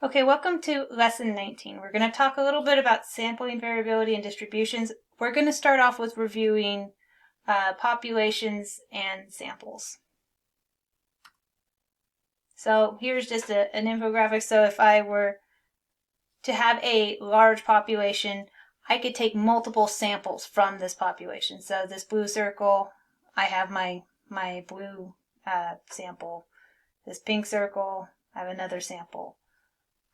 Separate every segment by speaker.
Speaker 1: Okay, welcome to Lesson 19. We're going to talk a little bit about sampling, variability, and distributions. We're going to start off with reviewing populations and samples. So here's just an infographic. So if I were to have a large population, I could take multiple samples from this population. So this blue circle, I have my blue sample. This pink circle, I have another sample.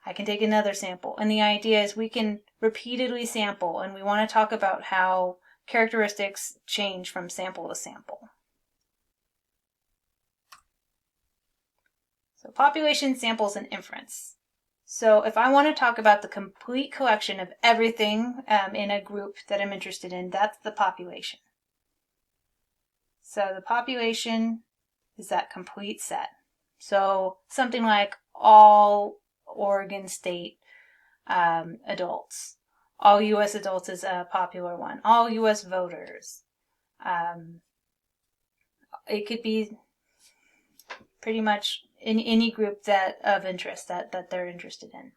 Speaker 1: I can take another sample. And the idea is we can repeatedly sample, and we want to talk about how characteristics change from sample to sample. So population, samples, and inference. So if I want to talk about the complete collection of everything in a group that I'm interested in, that's the population. So the population is that complete set. So something like all Oregon State adults. All U.S. adults is a popular one. All U.S. voters. It could be pretty much in any group that of interest that they're interested in.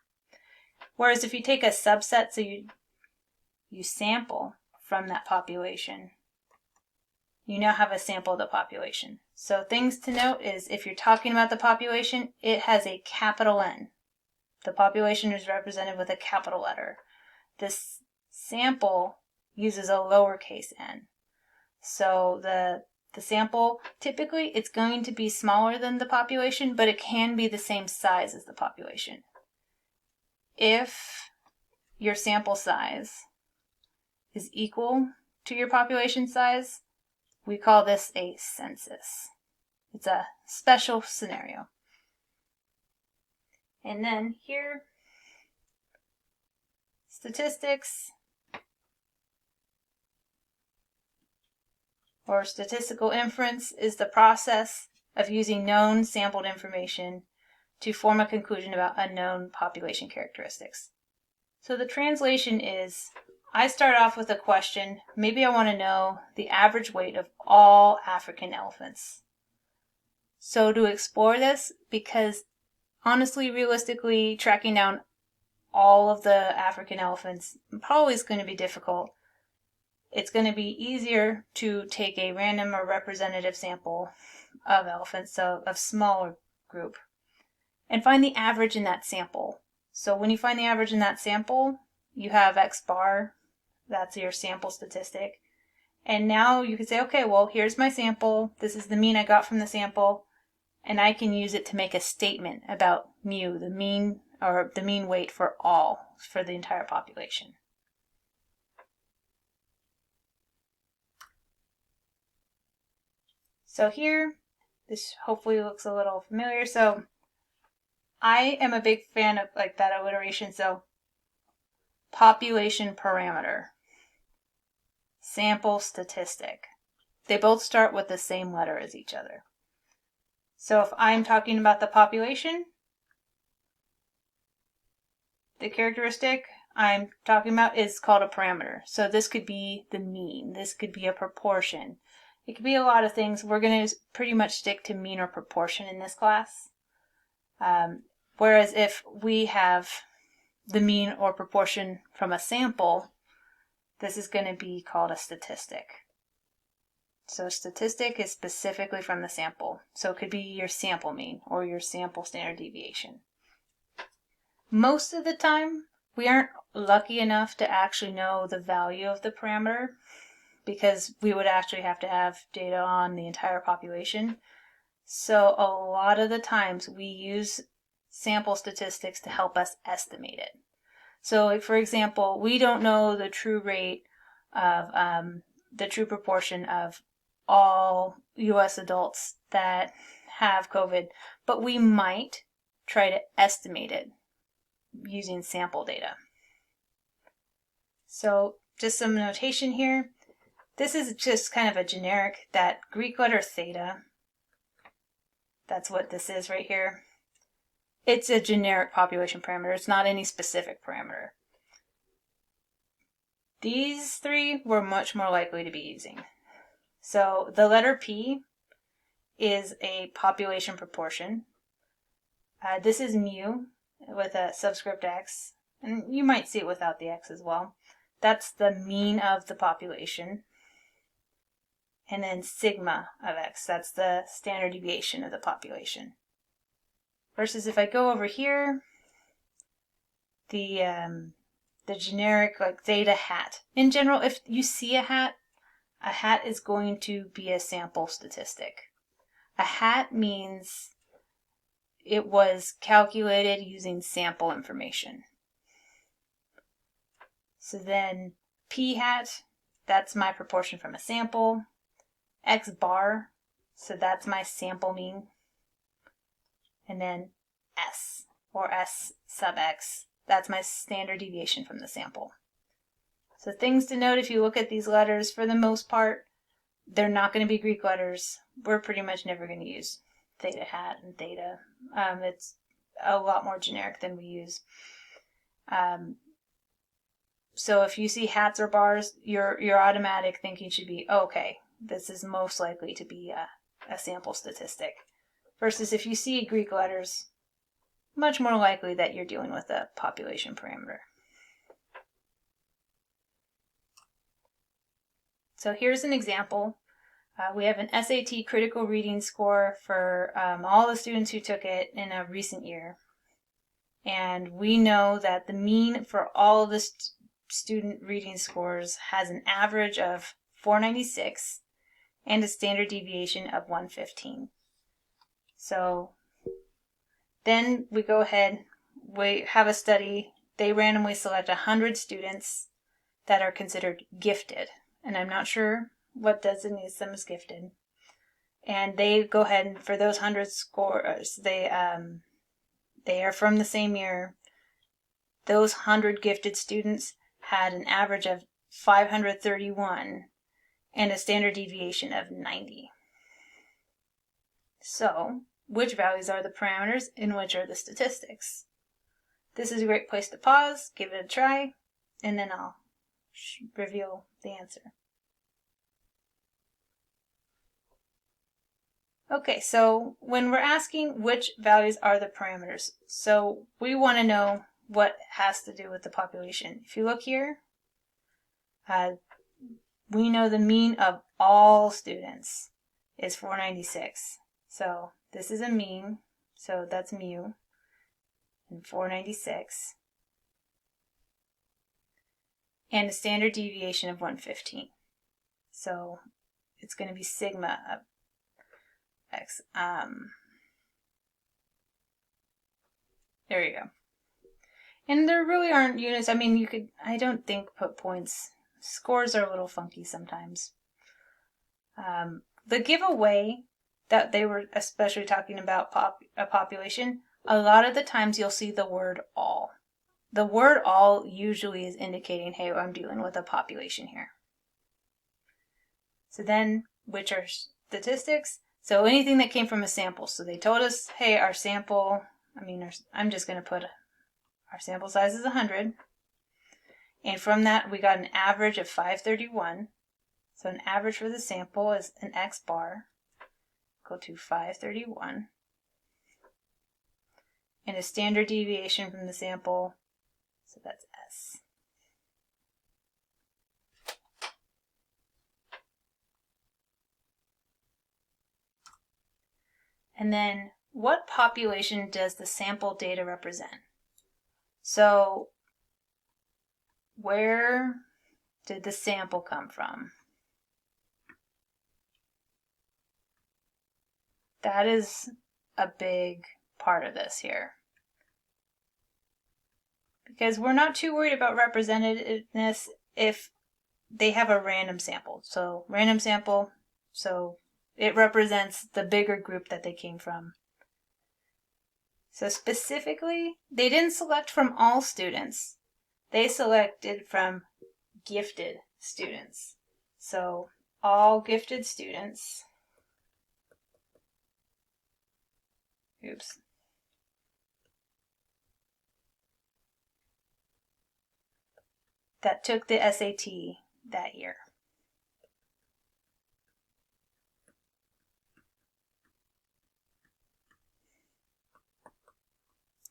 Speaker 1: Whereas if you take a subset, so you sample from that population, you now have a sample of the population. So things to note is if you're talking about the population, it has a capital N. The population is represented with a capital letter. This sample uses a lowercase n. So the sample, typically it's going to be smaller than the population, but it can be the same size as the population. If your sample size is equal to your population size, we call this a census. It's a special scenario. And then here, statistics or statistical inference is the process of using known sampled information to form a conclusion about unknown population characteristics. So the translation is, I start off with a question. Maybe I want to know the average weight of all African elephants. So to explore this, because honestly, realistically, tracking down all of the African elephants probably is going to be difficult. It's going to be easier to take a random or representative sample of elephants, so a smaller group, and find the average in that sample. So when you find the average in that sample, you have X bar, that's your sample statistic. And now you can say, okay, well, here's my sample. This is the mean I got from the sample. And I can use it to make a statement about mu, the mean weight for the entire population. So here, this hopefully looks a little familiar. So I am a big fan of that alliteration. So population parameter, sample statistic. They both start with the same letter as each other. So if I'm talking about the population, the characteristic I'm talking about is called a parameter. So this could be the mean. This could be a proportion. It could be a lot of things. We're going to pretty much stick to mean or proportion in this class. Whereas if we have the mean or proportion from a sample, this is going to be called a statistic. So a statistic is specifically from the sample. So it could be your sample mean or your sample standard deviation. Most of the time, we aren't lucky enough to actually know the value of the parameter because we would actually have to have data on the entire population. So a lot of the times we use sample statistics to help us estimate it. So like for example, we don't know the true rate of the true proportion of all U.S. adults that have COVID, but we might try to estimate it using sample data. So just some notation here. This is just kind of a generic, that Greek letter theta. That's what this is right here. It's a generic population parameter. It's not any specific parameter. These three we're much more likely to be using. So the letter P is a population proportion. This is mu. with a subscript x, and you might see it without the x as well. That's the mean of the population. And then sigma of x, that's the standard deviation of the population. Versus if I go over here, the generic like theta hat. In general, if you see a hat is going to be a sample statistic. A hat means it was calculated using sample information. So then p hat, that's my proportion from a sample. X bar, so that's my sample mean. And then S, or S sub x, that's my standard deviation from the sample. So things to note if you look at these letters, for the most part, they're not going to be Greek letters. We're pretty much never going to use theta hat and theta. It's a lot more generic than we use. So if you see hats or bars, your automatic thinking should be, okay, this is most likely to be a sample statistic. Versus if you see Greek letters, much more likely that you're dealing with a population parameter. So here's an example. We have an SAT critical reading score for all the students who took it in a recent year. And we know that the mean for all of the student reading scores has an average of 496 and a standard deviation of 115. So then we go ahead, we have a study, they randomly select 100 students that are considered gifted. And I'm not sure what designates them as gifted. And they go ahead and for those 100 scores, they are from the same year. Those 100 gifted students had an average of 531 and a standard deviation of 90. So, which values are the parameters and which are the statistics? This is a great place to pause, give it a try, and then I'll reveal the answer. Okay, so when we're asking which values are the parameters, so we want to know what has to do with the population. If you look here, we know the mean of all students is 496. So this is a mean, so that's mu, and 496. And a standard deviation of 115. So it's going to be sigma of x. There you go. And there really aren't units. I mean, you could, I don't think, put points. Scores are a little funky sometimes. The giveaway that they were especially talking about a population, a lot of the times you'll see the word all. The word all usually is indicating, hey, I'm dealing with a population here. So then, which are statistics? So anything that came from a sample. So they told us, hey, our sample, I'm just going to put our sample size is 100. And from that, we got an average of 531. So an average for the sample is an x bar equal to 531. And a standard deviation from the sample, so that's S. And then, what population does the sample data represent? So, where did the sample come from? That is a big part of this here. Because we're not too worried about representativeness if they have a random sample. So, random sample, so it represents the bigger group that they came from. So specifically, they didn't select from all students. They selected from gifted students. So all gifted students, that took the SAT that year.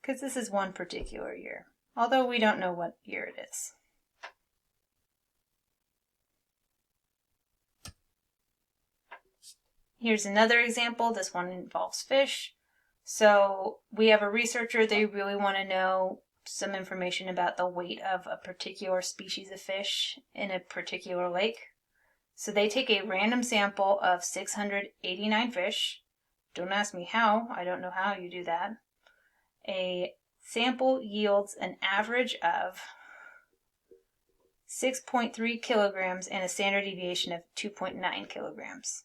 Speaker 1: because this is one particular year, although we don't know what year it is. Here's another example. This one involves fish. So we have a researcher, they really want to know some information about the weight of a particular species of fish in a particular lake. So they take a random sample of 689 fish. Don't ask me how. I don't know how you do that. A sample yields an average of 6.3 kilograms and a standard deviation of 2.9 kilograms.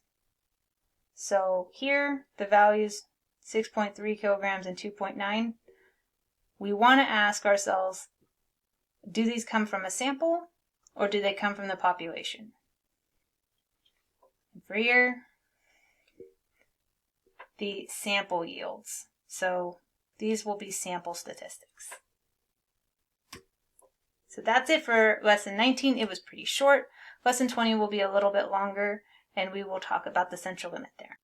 Speaker 1: So here, the values 6.3 kilograms and 2.9. We want to ask ourselves, do these come from a sample or do they come from the population? And for here, the sample yields. So these will be sample statistics. So that's it for lesson 19. It was pretty short. Lesson 20 will be a little bit longer, and we will talk about the central limit there.